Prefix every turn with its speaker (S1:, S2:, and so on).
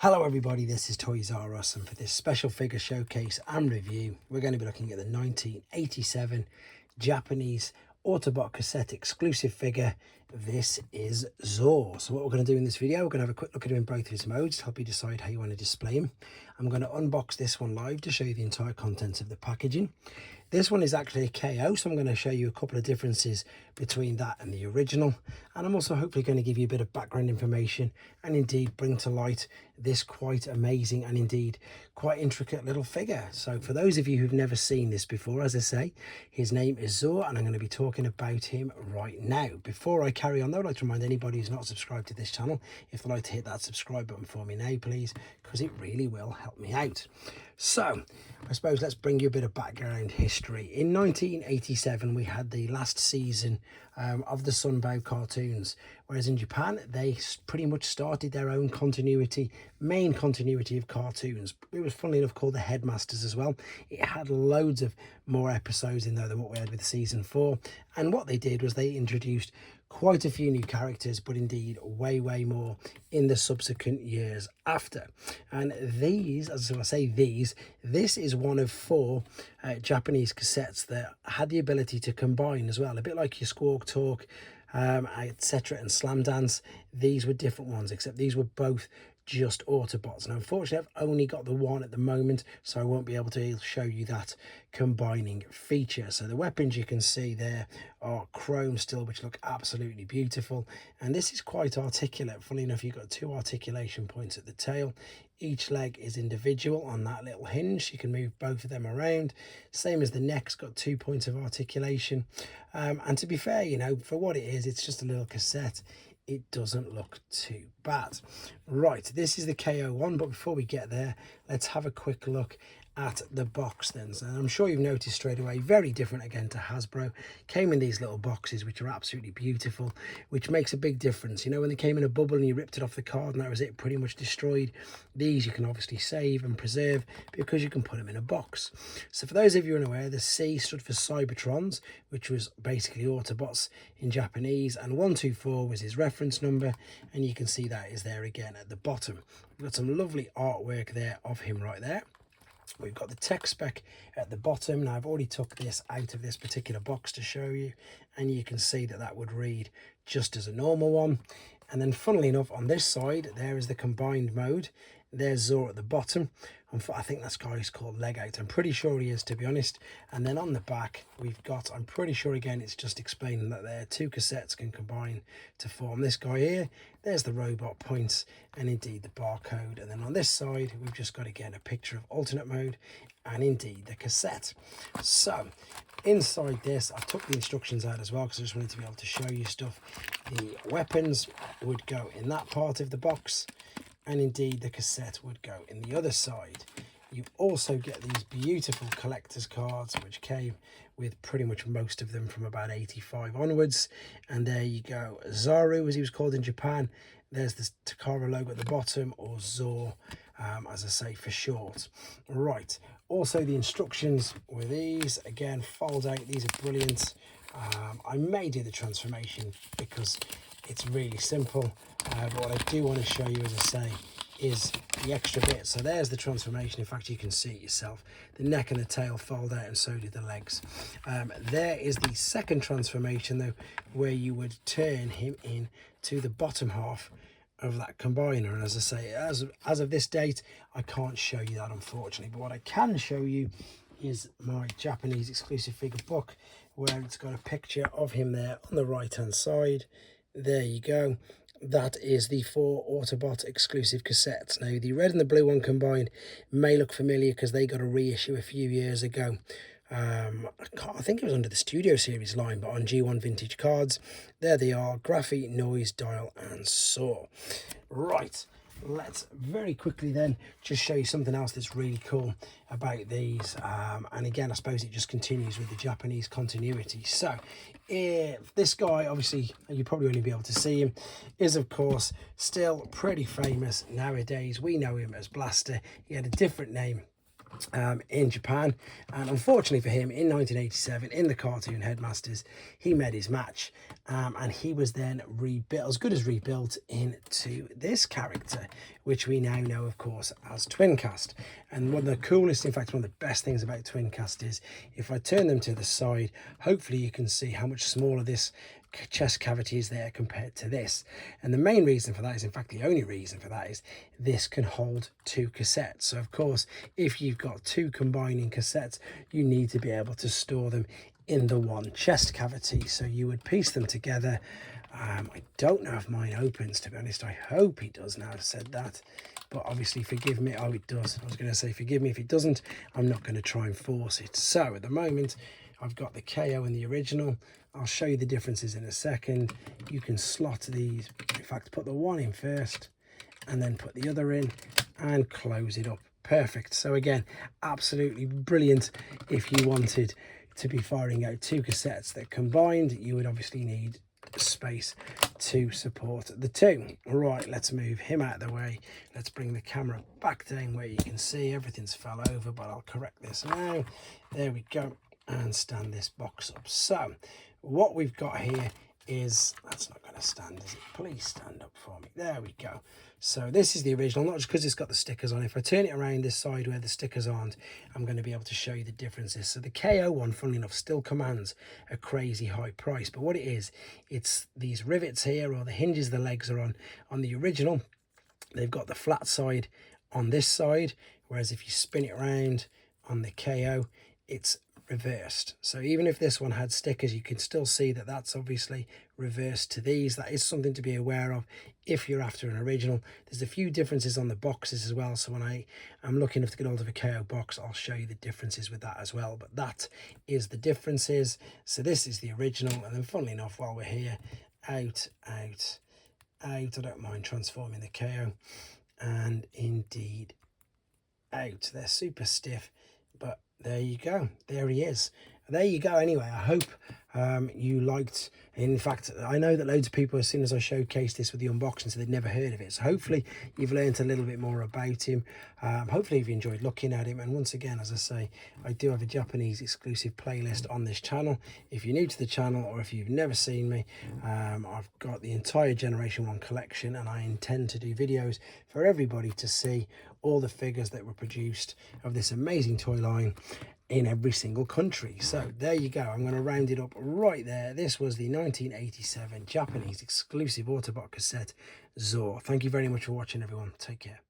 S1: Hello everybody, this is Zaur, and for this special figure showcase and review, we're going to be looking at the 1987 Japanese Autobot cassette exclusive figure. This is Zaur. So what we're going to do in this video, we're going to have a quick look at him in both of his modes to help you decide how you want to display him. I'm going to unbox this one live to show you the entire contents of the packaging. This one is actually a KO, so I'm going to show you a couple of differences between that and the original. And I'm also hopefully going to give you a bit of background information and indeed bring to light this quite amazing and indeed quite intricate little figure. So for those of you who've never seen this before, as I say, his name is Zaur and I'm going to be talking about him right now. Before I carry on though, I'd like to remind anybody who's not subscribed to this channel, if they'd like to hit that subscribe button for me now, please, because it really will help me out. So I suppose let's bring you a bit of background history. In 1987, we had the last season of the Sunbow cartoons, whereas in Japan, they pretty much started their own main continuity of cartoons. It was funnily enough called the Headmasters as well. It had loads of more episodes in there than what we had with season 4. And what they did was they introduced quite a few new characters, but indeed way more in the subsequent years after. And these, as I say, this is one of 4 Japanese cassettes that had the ability to combine as well, a bit like your Squawk Talk, etc. and Slam Dance. These were different ones, except these were both just Autobots. Now unfortunately I've only got the one at the moment, so I won't be able to show you that combining feature. So the weapons you can see there are chrome still, which look absolutely beautiful, and this is quite articulate. Funnily enough, you've got 2 articulation points at the tail. Each leg is individual on that little hinge. You can move both of them around. Same as the neck's got 2 points of articulation, and to be fair, you know, for what it is, it's just a little cassette. It doesn't look too bad. Right, this is the KO one, but before we get there, let's have a quick look at the box then. So I'm sure you've noticed straight away, very different again to Hasbro. Came in these little boxes which are absolutely beautiful, which makes a big difference. You know, when they came in a bubble and you ripped it off the card and that was it, pretty much destroyed. These you can obviously save and preserve because you can put them in a box. So for those of you unaware, the C stood for Cybertrons, which was basically Autobots in Japanese, and 124 was his reference number, and you can see that is there again at the bottom. We've got some lovely artwork there of him right there. We've got the tech spec at the bottom. Now I've already took this out of this particular box to show you, and you can see that that would read just as a normal one. And then funnily enough, on this side there is the combined mode. There's Zaur at the bottom. I think that guy is called Leg Out. I'm pretty sure he is, to be honest. And then on the back we've got, I'm pretty sure again it's just explaining that there 2 cassettes can combine to form this guy here. There's the robot points and indeed the barcode. And then on this side we've just got again a picture of alternate mode and indeed the cassette. So inside this, I've took the instructions out as well because I just wanted to be able to show you stuff. The weapons would go in that part of the box, and indeed the cassette would go in the other side. You also get these beautiful collector's cards which came with pretty much most of them from about 85 onwards, and there you go, Zauru as he was called in Japan. There's the Takara logo at the bottom, or Zaur as I say for short. Right, also the instructions were these, again fold out. These are brilliant. I may do the transformation because it's really simple, but what I do want to show you, as I say, is the extra bit. So there's the transformation. In fact, you can see it yourself. The neck and the tail fold out, and so do the legs. There is the second transformation though, where you would turn him in to the bottom half of that combiner. And as I say, as of this date, I can't show you that unfortunately, but what I can show you is my Japanese exclusive figure book, where it's got a picture of him there on the right hand side. There you go. That is the 4 Autobot exclusive cassettes. Now the red and the blue one combined may look familiar because they got a reissue a few years ago. I think it was under the Studio Series line, but on G1 vintage cards. There they are: Graphy, Noise, Dial and Saw. Right, let's very quickly then just show you something else that's really cool about these, and again I suppose it just continues with the Japanese continuity. So this guy, obviously you probably only be able to see him, is of course still pretty famous nowadays. We know him as Blaster. He had a different name in Japan, and unfortunately for him, in 1987, in the cartoon Headmasters, he made his match, and he was then rebuilt, as good as rebuilt, into this character, which we now know, of course, as Twincast. And one of the coolest, in fact, one of the best things about Twincast is, if I turn them to the side, hopefully you can see how much smaller this chest cavity is there compared to this. And the main reason for that is, in fact the only reason for that, is this can hold 2 cassettes. So of course, if you've got 2 combining cassettes, you need to be able to store them in the one chest cavity. So you would piece them together. I don't know if mine opens, to be honest. I hope it does now I've said that, but obviously forgive me. Oh, it does. I was going to say forgive me if it doesn't. I'm not going to try and force it. So at the moment I've got the KO and the original. I'll show you the differences in a second. You can slot these, in fact put the one in first and then put the other in and close it up. Perfect. So again, absolutely brilliant. If you wanted to be firing out 2 cassettes that combined, you would obviously need space to support the 2. Right, let's move him out of the way. Let's bring the camera back down where you can see everything's fell over, but I'll correct this now. There we go. And stand this box up. So what we've got here is, that's not going to stand, is it? Please stand up for me. There we go. So this is the original, not just because it's got the stickers on. If I turn it around this side where the stickers aren't, I'm going to be able to show you the differences. So the KO one, funnily enough, still commands a crazy high price, but what it is, it's these rivets here, or the hinges the legs are on the original. They've got the flat side on this side, whereas if you spin it around on the KO, it's reversed. So even if this one had stickers, you can still see that that's obviously reversed to these. That is something to be aware of if you're after an original. There's a few differences on the boxes as well, so when I'm lucky enough to get hold of a KO box, I'll show you the differences with that as well. But that is the differences. So this is the original, and then funnily enough, while we're here, out, I don't mind transforming the KO, and indeed out. They're super stiff, but there you go. There he is. There you go. Anyway, I hope you liked. In fact, I know that loads of people, as soon as I showcased this with the unboxing, so they'd never heard of it. So hopefully you've learned a little bit more about him. Hopefully you've enjoyed looking at him. And once again, as I say, I do have a Japanese exclusive playlist on this channel. If you're new to the channel, or if you've never seen me, I've got the entire Generation 1 collection, and I intend to do videos for everybody to see all the figures that were produced of this amazing toy line in every single country. So there you go. I'm going to round it up right there. This was the 1987 Japanese exclusive Autobot cassette Zaur. Thank you very much for watching, everyone. Take care.